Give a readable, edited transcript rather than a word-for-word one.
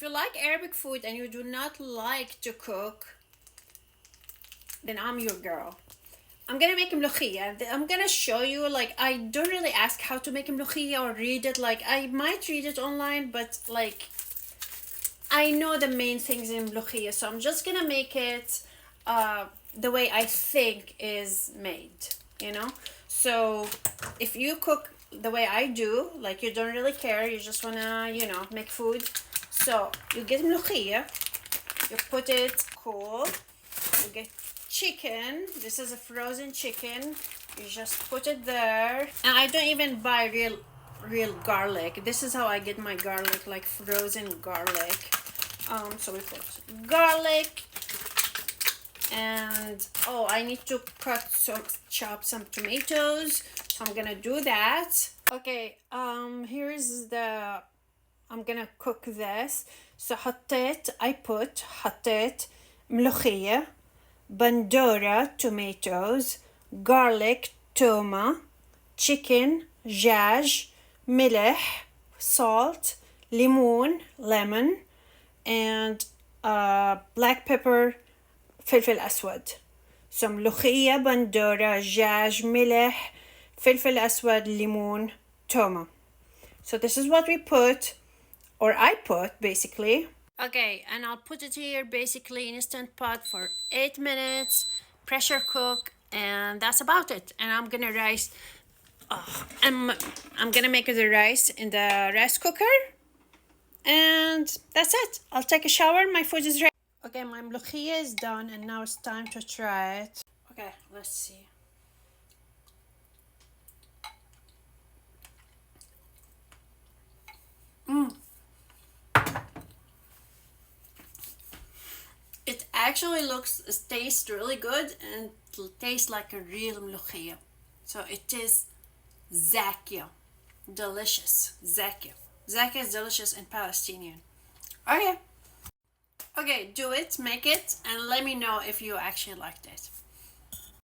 you like Arabic food and you do not like to cook, then I'm your girl. I'm gonna make mlokhia. I'm gonna show you, like, I don't really ask how to make mlokhia or read it. Like, I might read it online, but like, I know the main things in mlokhia, so I'm just gonna make it the way I think is made, you know? So if you cook the way I do, like, you don't really care, you just wanna, you know, make food. So you get mlokhia, you put it cool, you get chicken. This is a frozen chicken. You just put it there. And I don't even buy real garlic. This is how I get my garlic, like frozen garlic. So we put garlic, and oh, I need to chop some tomatoes, so I'm gonna do that. Okay, here is the, I'm gonna cook this. So I put ملوخية, bandora tomatoes, garlic toma, chicken دجاج, ملح, salt, lemon, and black pepper, فلفل أسود. So ملوخية, bandora, دجاج, ملح, فلفل أسود, lemon, toma. So this is what we put, or I put, basically. Okay, and I'll put it here, basically Instant Pot for 8 minutes, pressure cook, and that's about it. And I'm gonna I'm gonna make the rice in the rice cooker, and that's it. I'll take a shower. My food is ready. Okay, my mlokhia is done, and now it's time to try it. Okay, let's see. It actually tastes really good, and it tastes like a real mlokhia. So it is zakia, delicious. Zakia is delicious in Palestinian. Okay, do it, make it, and let me know if you actually liked it.